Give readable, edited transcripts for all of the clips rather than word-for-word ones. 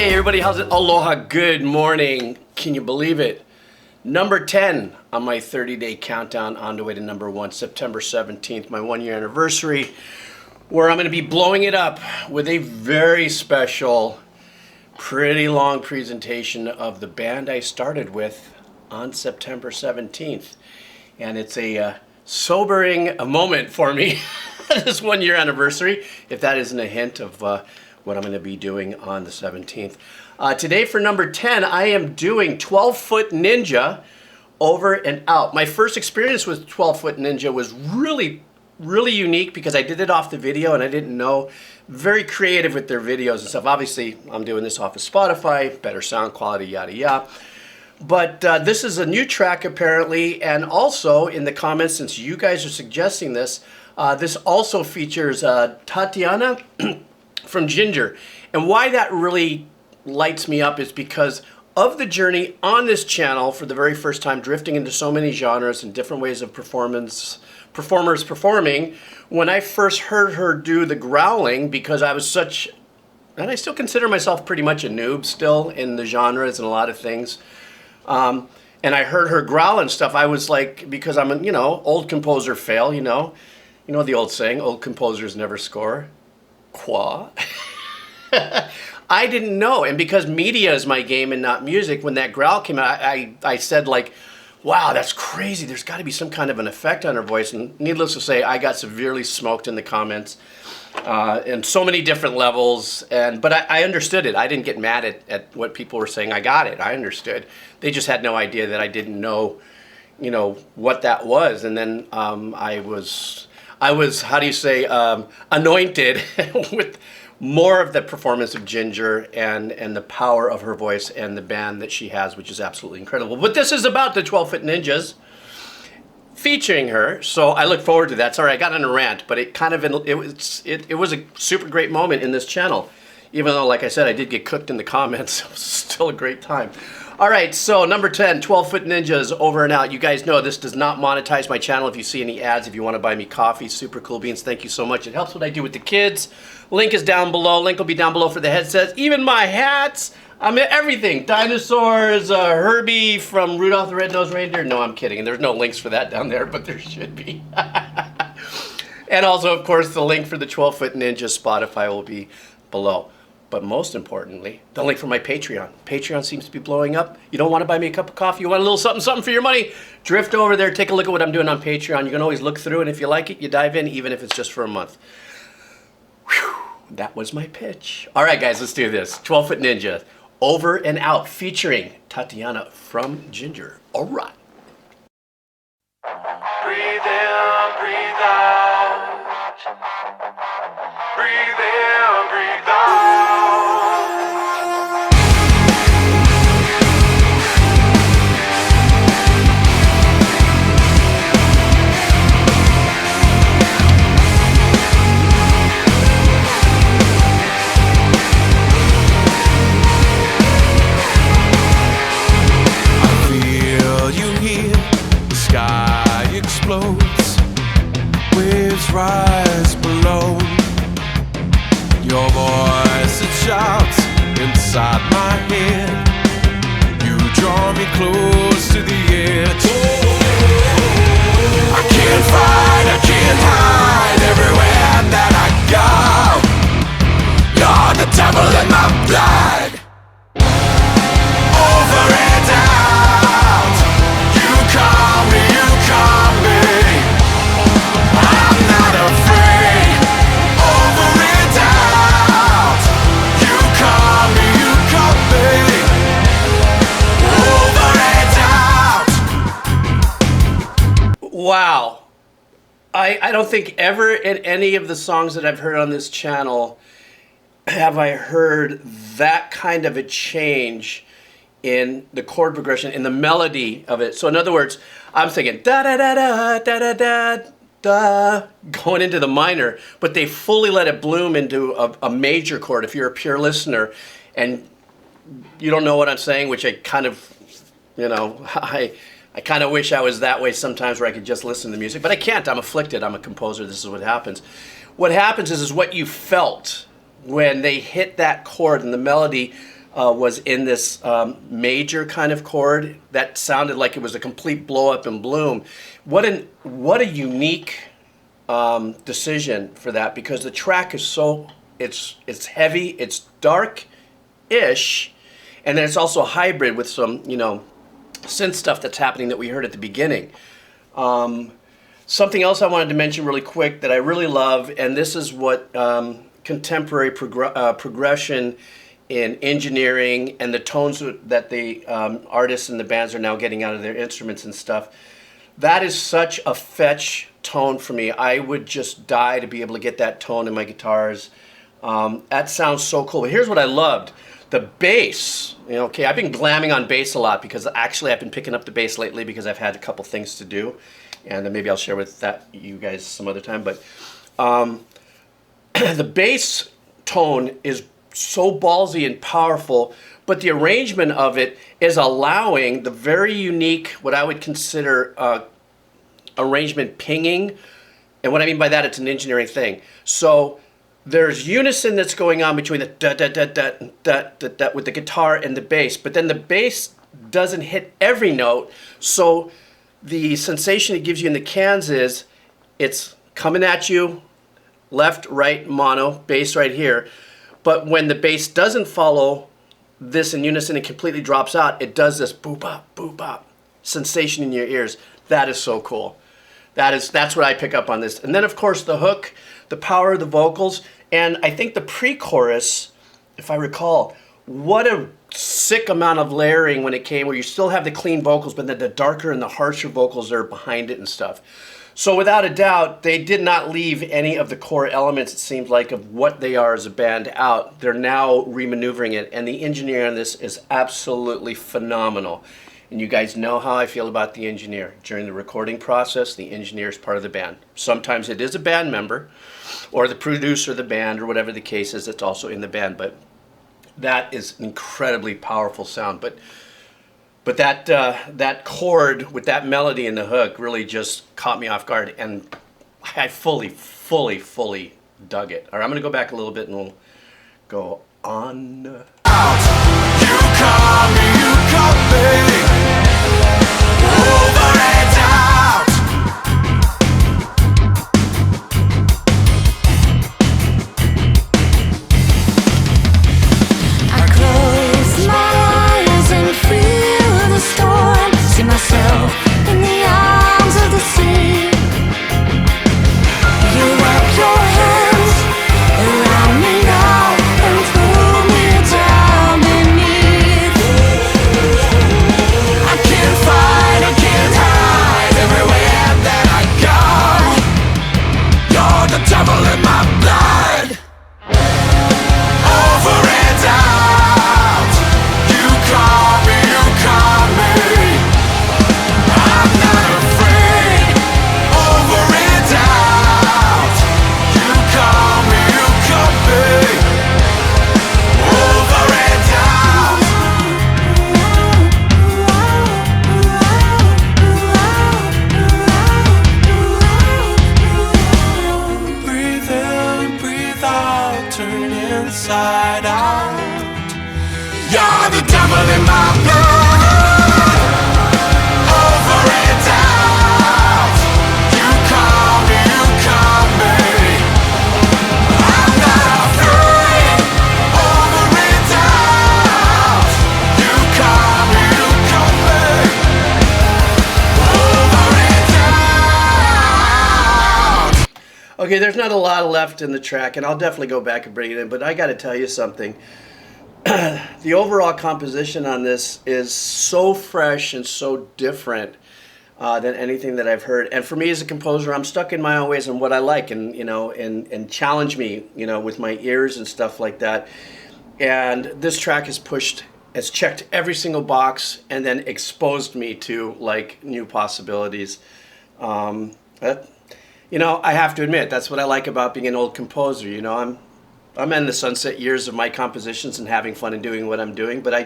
Hey everybody, how's it? Aloha, good morning. Can you believe it? Number 10 on my 30-day countdown on the way to number 1, September 17th, my 1-year anniversary, where I'm going to be blowing it up with a very special, pretty long presentation of the band I started with on September 17th. And it's a sobering moment for me, this 1-year anniversary, if that isn't a hint of what I'm going to be doing on the 17th. Today for number 10, I am doing 12-Foot Ninja over and out. My first experience with 12-Foot Ninja was really unique because I did it off the video and I didn't know. Very creative with their videos and stuff. Obviously, I'm doing this off of Spotify, better sound quality, yada yada. But this is a new track apparently, and also in the comments, since you guys are suggesting this, this also features Tatiana from Ginger. And why that really lights me up is because of the journey on this channel for the very first time, drifting into so many genres and different ways of performers performing. When I first heard her do the growling, because I was such, and I still consider myself pretty much a noob still in the genres and a lot of things. And I heard her growl and stuff, I was like, because I'm a, old composer fail, you know the old saying, old composers never score. Qua. I didn't know, and because media is my game and not music, when that growl came out, I said like, wow, that's crazy, there's got to be some kind of an effect on her voice. And needless to say, I got severely smoked in the comments in so many different levels, but I understood it. I didn't get mad at what people were saying. I got it. I understood. They just had no idea that I didn't know what that was. And then I was, how do you say, anointed with more of the performance of Ginger and the power of her voice and the band that she has, which is absolutely incredible. But this is about the 12-Foot Ninjas featuring her, so I look forward to that. Sorry, I got on a rant, but it kind of it was a super great moment in this channel. Even though, like I said, I did get cooked in the comments, it was still a great time. All right, so number 10, 12-Foot Ninjas, over and out. You guys know this does not monetize my channel. If you see any ads, if you want to buy me coffee, super cool beans, thank you so much. It helps what I do with the kids. Link is down below. Link will be down below for the headsets, even my hats. I mean, everything. Dinosaurs, Herbie from Rudolph the Red-Nosed Reindeer. No, I'm kidding. And there's no links for that down there, but there should be. And also, of course, the link for the 12-Foot Ninja Spotify will be below. But most importantly, the link for my Patreon. Patreon seems to be blowing up. You don't want to buy me a cup of coffee, you want a little something for your money, drift over there, take a look at what I'm doing on Patreon. You can always look through, and if you like it, you dive in, even if it's just for a month. Whew, that was my pitch. All right, guys, let's do this. 12-Foot Ninja, over and out, featuring Tatiana from Ginger. All right. Breathe in, breathe out. Breathe in, breathe out. Explodes, waves rise below. Your voice, it shouts inside my head. You draw me close to the edge. I can't fight, I can't hide. Everywhere that I go, you're the devil in my blood. Over and out, you call me, you call me. I'm not afraid. Over and out, you call me, you call me. Over and out. Wow. I don't think ever in any of the songs that I've heard on this channel have I heard that kind of a change in the chord progression, in the melody of it. So in other words, I'm thinking da da da da da da da da, going into the minor, but they fully let it bloom into a major chord. If you're a pure listener and you don't know what I'm saying, which I kind of, I kind of wish I was that way sometimes, where I could just listen to the music, but I can't. I'm afflicted. I'm a composer. This is what happens. What happens is what you felt when they hit that chord and the melody was in this major kind of chord that sounded like it was a complete blow up and bloom. What a unique decision for that, because the track is so it's heavy, it's dark-ish, and then it's also a hybrid with some synth stuff that's happening that we heard at the beginning. Something else I wanted to mention really quick that I really love, and this is what contemporary progression in engineering and the tones that the artists and the bands are now getting out of their instruments and stuff. That is such a fetch tone for me. I would just die to be able to get that tone in my guitars. That sounds so cool. But here's what I loved. The bass. Okay, I've been glamming on bass a lot because actually I've been picking up the bass lately because I've had a couple things to do. And then maybe I'll share with you guys some other time. But the bass tone is so ballsy and powerful, but the arrangement of it is allowing the very unique, what I would consider arrangement pinging. And what I mean by that, it's an engineering thing. So there's unison that's going on between the da da da da da da da with the guitar and the bass, but then the bass doesn't hit every note. So the sensation it gives you in the cans is it's coming at you, left, right, mono, bass right here. But when the bass doesn't follow this in unison and completely drops out, it does this boop bop sensation in your ears. That is so cool. That's what I pick up on this. And then of course the hook, the power of the vocals, and I think the pre-chorus, if I recall, what a sick amount of layering when it came, where you still have the clean vocals, but then the darker and the harsher vocals are behind it and stuff. So without a doubt, they did not leave any of the core elements, it seems like, of what they are as a band out. They're now remaneuvering it, and the engineer on this is absolutely phenomenal. And you guys know how I feel about the engineer. During the recording process, the engineer is part of the band. Sometimes it is a band member, or the producer of the band, or whatever the case is, that's also in the band. But that is an incredibly powerful sound. But that chord with that melody and the hook really just caught me off guard, and I fully dug it. All right, I'm going to go back a little bit and we'll go on. You call me over and out. I close my eyes and feel the storm. See myself in the arms of the sea. You wrap your hands around me now and pull me down beneath. I can't fight, I can't hide. Everywhere that I go, you're the devil in my blood. Over and out. You call me. I'm not afraid. Over and out. You call me. Over and out. Breathe in, breathe out, turn inside out. You're the devil in my blood. Over and out. You call me. I'm not afraid. Over and out. You call me. Over and out. Okay, there's not a lot left in the track, and I'll definitely go back and bring it in, but I got to tell you something. The overall composition on this is so fresh and so different than anything that I've heard. And for me as a composer, I'm stuck in my own ways and what I like, and and challenge me, with my ears and stuff like that. And this track has checked every single box and then exposed me to like new possibilities. I have to admit, that's what I like about being an old composer. I'm in the sunset years of my compositions and having fun and doing what I'm doing, but I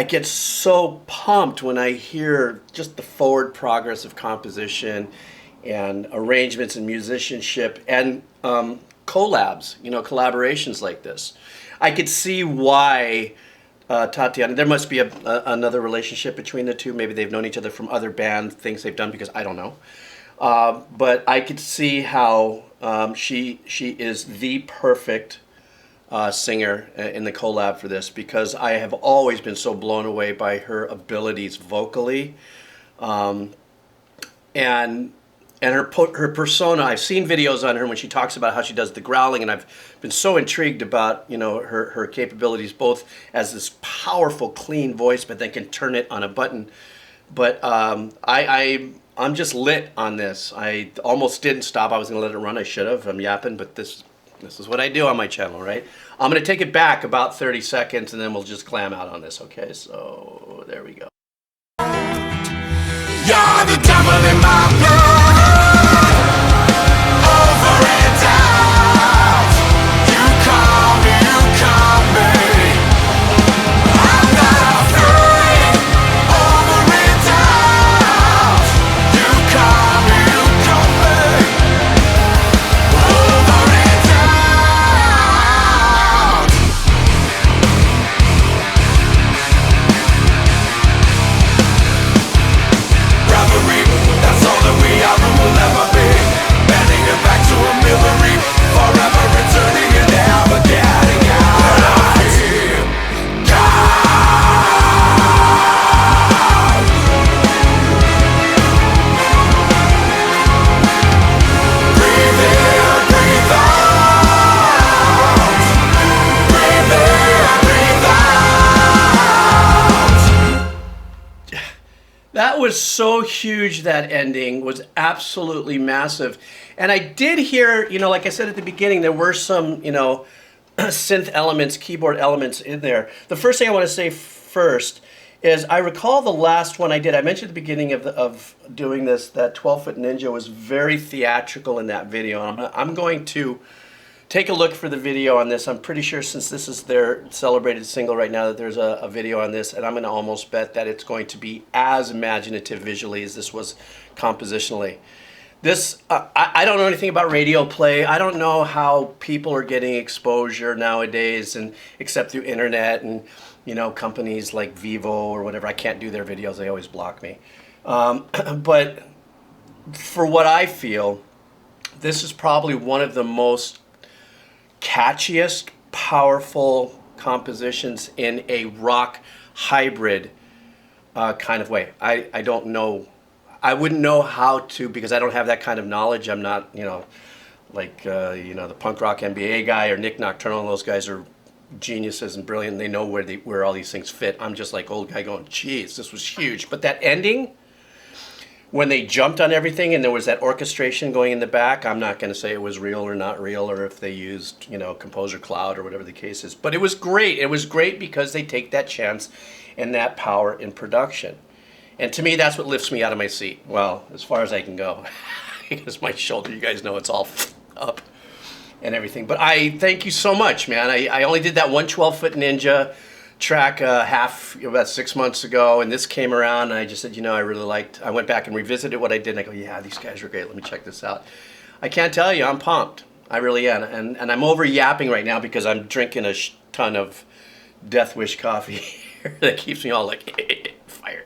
get so pumped when I hear just the forward progress of composition and arrangements and musicianship and collabs, collaborations like this. I could see why Tatiana. There must be another relationship between the two. Maybe they've known each other from other band things they've done, because I don't know. But I could see how she is the perfect singer in the collab for this, because I have always been so blown away by her abilities vocally, and her persona. I've seen videos on her when she talks about how she does the growling, and I've been so intrigued about her capabilities, both as this powerful, clean voice, but then can turn it on a button. But I'm just lit on this. I almost didn't stop. I was going to let it run. I should have. I'm yapping, but this is what I do on my channel, right? I'm going to take it back about 30 seconds, and then we'll just clam out on this, okay? So there we go. You're the devil in my blood. Over and out. You call me. I'm not afraid. Over and out. You call me. Over and out. Reverie, that's all that we are and will ever be. Bending it back to a memory. Forever returning and never getting out. Breathe in, breathe out. Breathe in, breathe out. That was so huge. That ending was absolutely massive. And I did hear, like I said at the beginning, there were some, synth elements, keyboard elements in there. The first thing I want to say first is I recall the last one I did. I mentioned at the beginning of doing this that 12-Foot Ninja was very theatrical in that video. I'm going to take a look for the video on this. I'm pretty sure, since this is their celebrated single right now, that there's a video on this, and I'm going to almost bet that it's going to be as imaginative visually as this was compositionally. This, I don't know anything about radio play. I don't know how people are getting exposure nowadays, and except through internet and companies like Vivo or whatever. I can't do their videos. They always block me. But for what I feel, this is probably one of the most catchiest, powerful compositions in a rock hybrid kind of way. I don't know. I wouldn't know how to, because I don't have that kind of knowledge. I'm not, like, the punk rock NBA guy or Nick Nocturnal. Those guys are geniuses and brilliant. They know where all these things fit. I'm just like old guy going, geez, this was huge. But that ending, when they jumped on everything and there was that orchestration going in the back, I'm not going to say it was real or not real, or if they used, Composer Cloud or whatever the case is. But it was great. It was great because they take that chance and that power in production. And to me, that's what lifts me out of my seat. Well, as far as I can go. Because my shoulder, you guys know, it's all up and everything. But I thank you so much, man. I only did that one 12-Foot Ninja track about 6 months ago, and this came around, and I just said, I really liked. I went back and revisited what I did, and I go, yeah, these guys are great. Let me check this out. I can't tell you, I'm pumped. I really am, and I'm over yapping right now because I'm drinking a ton of Death Wish coffee that keeps me all like fire.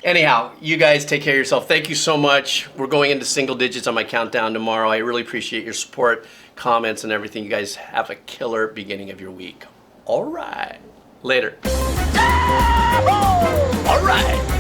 Anyhow, you guys take care of yourself. Thank you so much. We're going into single digits on my countdown tomorrow. I really appreciate your support, comments, and everything. You guys have a killer beginning of your week. All right. Later. All right.